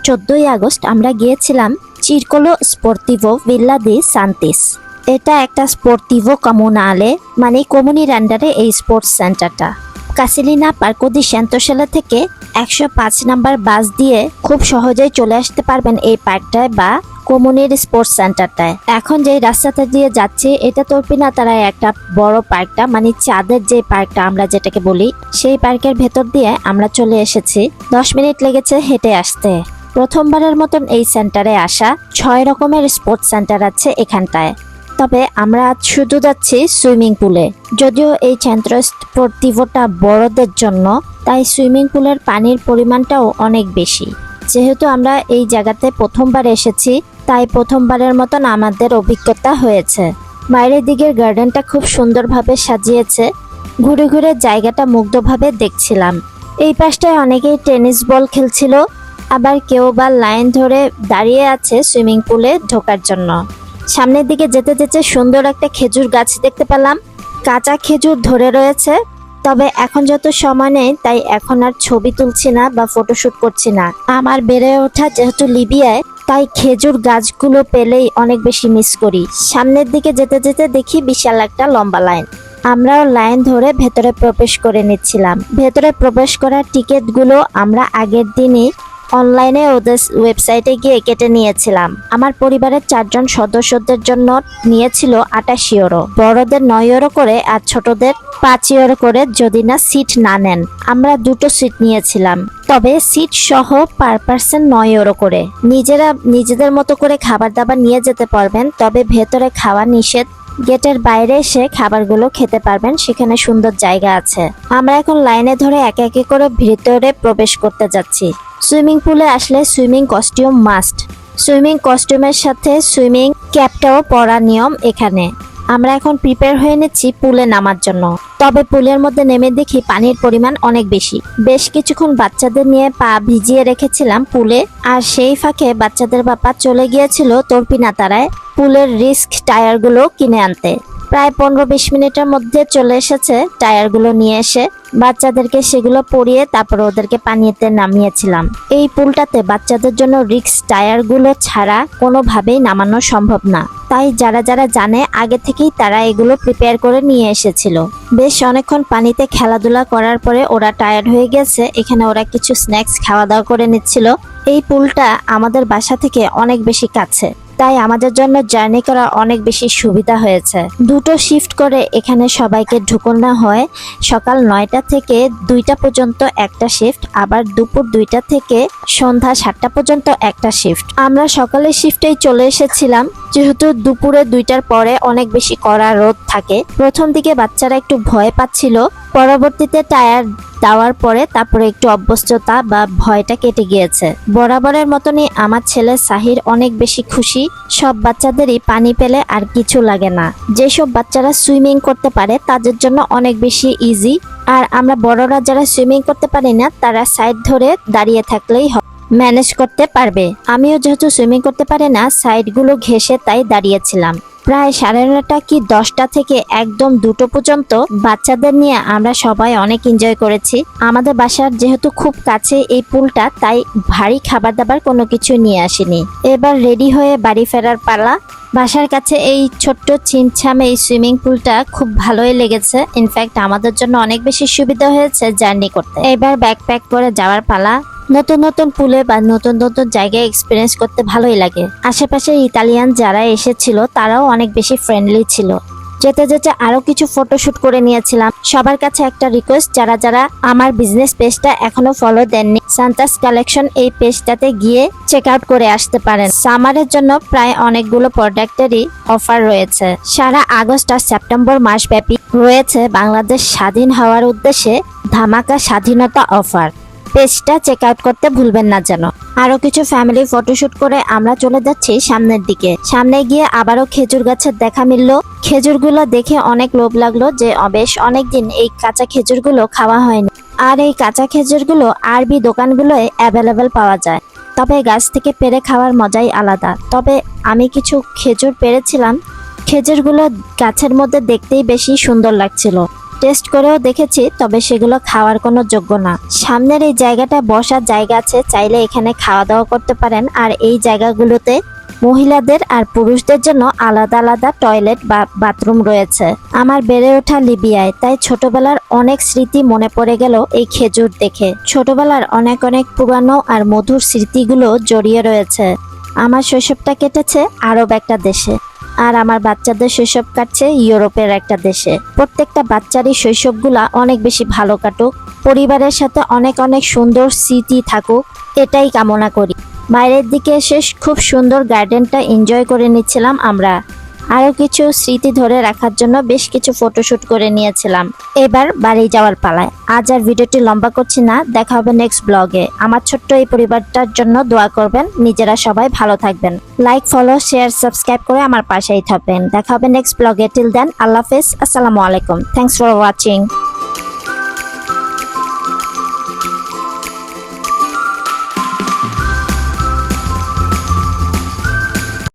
14ই August আমরা গিয়েছিলাম চিরকোলো স্পোর্টিভো ভিল্লা দি সান্তিস। এটা একটা স্পোর্টিভো কমুনালে, মানে কমিউনির আন্ডারে এই স্পোর্টস সেন্টারটা। কাসিলিনা পার্কো দি সেন্টোসেলা থেকে 105 নাম্বার বাস দিয়ে খুব সহজেই চলে আসতে পারবেন এই পার্কটায় বা কমিউনির স্পোর্টস সেন্টারটায়। এখন যে রাস্তাটা দিয়ে যাচ্ছি এটা তোরপিনা তারায় একটা বড় পার্কটা, মানে চাঁদের যে পার্কটা আমরা যেটাকে বলি, সেই পার্কের ভেতর দিয়ে আমরা চলে এসেছি। 10 মিনিট লেগেছে হেঁটে আসতে। প্রথমবারের মতন এই সেন্টারে আসা। 6 রকমের স্পোর্টস সেন্টার আছে এখানটায়। তবে আমরা আজ শুধু যাচ্ছি সুইমিং পুলে। যদিও এই সেন্ট্রো স্পোর্টিভোটা বড়দের জন্য, তাই সুইমিং পুলের পানির পরিমাণটাও অনেক বেশি। যেহেতু আমরা এই জায়গাতে প্রথমবার এসেছি, তাই প্রথমবারের মতন আমাদের অভিজ্ঞতা হয়েছে। বাইরের দিকের গার্ডেনটা খুব সুন্দরভাবে সাজিয়েছে। ঘুরে ঘুরে জায়গাটা মুগ্ধভাবে দেখছিলাম। এই পাশটায় অনেকেই টেনিস বল খেলছিল, আবার কেউ বা লাইন ধরে দাঁড়িয়ে আছে সুইমিং পুলে ঢোকার জন্য। সামনের দিকে যেতে যেতে সুন্দর একটা খেজুর গাছ দেখতে পেলাম। কাঁচা খেজুর ধরে রয়েছে। তবে এখন যত সময় নেই, তাই এখন আর ছবি তুলছি না বা ফটোশুট করছি না। আমার বেড়ে ওঠা যেহেতু লিবিয়ায়, তাই খেজুর গাছগুলো পেলেই অনেক বেশি মিস করি। সামনের দিকে যেতে যেতে দেখি বিশাল একটা লম্বা লাইন। আমরাও লাইন ধরে ভেতরে প্রবেশ করে নিচ্ছিলাম। ভেতরে প্রবেশ করার টিকিটগুলো আমরা আগের দিনই অনলাইনে ওদের ওয়েবসাইটে গিয়ে কেটে নিয়েছিলাম। আমার পরিবারের 4 জন সদস্যদের জন্য নিয়েছিল 28 ইউরো, বড়দের 9 ইউরো করে আর ছোটদের 5 ইউরো করে যদি না সিট না নেন। আমরা 2টো সিট নিয়েছিলাম, তবে সিট সহ পার পার্সন 9 ইউরো করে। নিজেদের মতো করে খাবার দাবার নিয়ে যেতে পারবেন, তবে ভেতরে খাওয়া নিষেধ। গেটের বাইরে এসে খাবারগুলো খেতে পারবেন, সেখানে সুন্দর জায়গা আছে। আমরা এখন লাইনে ধরে একে একে করে ভিতরে প্রবেশ করতে যাচ্ছি। সুইমিং পুলে আসলে সুইমিং কস্টিউম মাস্ট। সুইমিং কস্টিউমের সাথে সুইমিং ক্যাপটাও পরা নিয়ম এখানে। আমরা এখন প্রিপেয়ার হয়ে নিচ্ছি পুলে নামার জন্য। তবে পুলের মধ্যে নেমে দেখি পানির পরিমাণ অনেক বেশি। বেশ কিছুক্ষণ বাচ্চাদের নিয়ে পা ভিজিয়ে রেখেছিলাম পুলে, আর সেই ফাঁকে বাচ্চাদের বাবা চলে গিয়েছিল তোরপিনাতারায় পুলের রিস্ক টায়ারগুলো কিনে আনতে। প্রায় 15-20 মিনিটের মধ্যে চলে এসেছে টায়ারগুলো নিয়ে এসে। বাচ্চাদেরকে সেগুলো পরিয়ে তারপর ওদেরকে পানিতে নামিয়েছিলাম। এই পুলটাতে বাচ্চাদের জন্য রিস্ক টায়ারগুলো ছাড়া কোনোভাবেই নামানো সম্ভব না, তাই যারা যারা জানে আগে থেকেই তারা এগুলো প্রিপেয়ার করে নিয়ে এসেছিল। বেশ অনেকক্ষণ পানিতে খেলাধুলা করার পরে ওরা টায়ার্ড হয়ে গেছে। এখানে ওরা কিছু স্ন্যাক্স খাওয়া দাওয়া করে নিচ্ছিল। এই পুলটা আমাদের বাসা থেকে অনেক বেশি কাছে, তাই আমাদের জন্য জার্নি করা অনেক বেশি সুবিধা হয়েছে। 2টো শিফট করে এখানে সবাইকে ঢুকানো হয়। সকাল 9টা থেকে 2টা পর্যন্ত একটা শিফট, আবার দুপুর 2টা থেকে সন্ধ্যা 7টা পর্যন্ত একটা শিফট। আমরা সকালের শিফটেই চলে এসেছিলাম, যেহেতু দুপুরে 2টার পরে অনেক বেশি কড়া রোদ থাকে। প্রথম দিকে বাচ্চারা একটু ভয় পাচ্ছিল, পরবর্তীতে টায়ার দেওয়ার পরে তারপরে একটু অভ্যস্ততা বা ভয়টা কেটে গিয়েছে। বরাবরের মতনই আমার ছেলে সাহির অনেক বেশি খুশি। সব বাচ্চাদেরই পানি পেলে আর কিছু লাগে না। যেসব বাচ্চারা সুইমিং করতে পারে তাদের জন্য অনেক বেশি ইজি, আর আমরা বড়রা যারা সুইমিং করতে পারি না তারা সাইড ধরে দাঁড়িয়ে থাকলেই ম্যানেজ করতে পারবে। আমিও যেহেতু সুইমিং করতে পারি না, সাইডগুলো ঘেঁষে তাই দাঁড়িয়েছিলাম। প্রায় 9:30 কি 10টা থেকে একদম 2টো পর্যন্ত বাচ্চাদের নিয়ে আমরা সবাই অনেক এনজয় করেছি। আমাদের বাসার যেহেতু খুব কাছে এই পুলটা, তাই ভারী খাবার দাবার কোনো কিছু নিয়ে আসিনি। এবার রেডি হয়ে বাড়ি ফেরার পালা। বাসার কাছে এই ছোট্ট ছিমছাম এই সুইমিং পুলটা খুব ভালোই লেগেছে। ইনফ্যাক্ট আমাদের জন্য অনেক বেশি সুবিধা হয়েছে জার্নি করতে। এবার ব্যাকপ্যাক করে যাওয়ার পালা। নতুন নতুন পুলে বা নতুন নতুন জায়গায় এক্সপিরিয়েন্স করতে ভালোই লাগে। আশেপাশে ইতালিয়ান যারা এসেছিল তারাও অনেক বেশি ফ্রেন্ডলি ছিল। যেতে যেতে আরো কিছু ফটোশুট করে নিয়েছিলাম। সবার কাছে একটা রিকোয়েস্ট, যারা যারা আমার বিজনেস পেজটা এখনো ফলো দেননি, সান্তাস কালেকশন এই পেজটাতে গিয়ে চেক আউট করে আসতে পারেন। সামারের জন্য প্রায় অনেকগুলো প্রোডাক্টেরই অফার রয়েছে। সারা আগস্ট আর সেপ্টেম্বর মাসব্যাপী রয়েছে বাংলাদেশ স্বাধীন হওয়ার উদ্দেশ্যে ধামাকা স্বাধীনতা অফার। পেজটা চেক আউট করতে ভুলবেন না যেন। আরো কিছু ফ্যামিলি ফটোশুট করে আমরা চলে যাচ্ছি সামনের দিকে। সামনে গিয়ে আবারও খেজুর গাছের দেখা মিলল। খেজুরগুলো দেখে অনেক লোভ লাগলো যে বেশ অনেকদিন এই কাঁচা খেজুরগুলো খাওয়া হয়নি। আর এই কাঁচা খেজুরগুলো আরবি দোকানগুলোয় অ্যাভেলেবেল পাওয়া যায়। তবে গাছ থেকে পেড়ে খাওয়ার মজাই আলাদা। তবে আমি কিছু খেজুর পেড়েছিলাম। খেজুরগুলো গাছের মধ্যে দেখতেই বেশি সুন্দর লাগছিল। টেস্ট করেও দেখেছি, তবে সেগুলো খাওয়ার কোনো যোগ্য না। সামনের এই জায়গাটা বসার জায়গা আছে, চাইলে এখানে খাওয়া দাওয়া করতে পারেন। আর এই জায়গাগুলোতে মহিলাদের আর পুরুষদের জন্য আলাদা আলাদা টয়লেট বা বাথরুম রয়েছে। আমার বেড়ে ওঠা লিবিয়ায়, তাই ছোটবেলার অনেক স্মৃতি মনে পড়ে গেল এই খেজুর দেখে। ছোটবেলার অনেক অনেক পুরানো আর মধুর স্মৃতিগুলো জড়িয়ে রয়েছে। আমার শৈশবটা কেটেছে আরব একটা দেশে, আর আমার বাচ্চাদের শৈশব কাটছে ইউরোপের একটা দেশে। প্রত্যেকটা বাচ্চারই শৈশবগুলা অনেক বেশি ভালো কাটুক, পরিবারের সাথে অনেক অনেক সুন্দর স্মৃতি থাকুক, এটাই কামনা করি। বাইরের দিকে এসে খুব সুন্দর গার্ডেনটা এনজয় করে নিচ্ছিলাম আমরা। আরও কিছু স্মৃতি ধরে রাখার জন্য বেশ কিছু ফটোশুট করে নিয়েছিলাম। এবার বাড়ি যাওয়ার পালায়। আজ আর ভিডিওটি লম্বা করছি না, দেখা হবে নেক্সট ব্লগে। আমার ছোট্ট এই পরিবারটার জন্য দোয়া করবেন। নিজেরা সবাই ভালো থাকবেন। লাইক, ফলো, শেয়ার, সাবস্ক্রাইব করে আমার পাশেই থাকবেন। দেখা হবে নেক্সট ব্লগে। টিল দেন, আল্লাহ হাফেজ, আসসালামু আলাইকুম। Thanks for watching.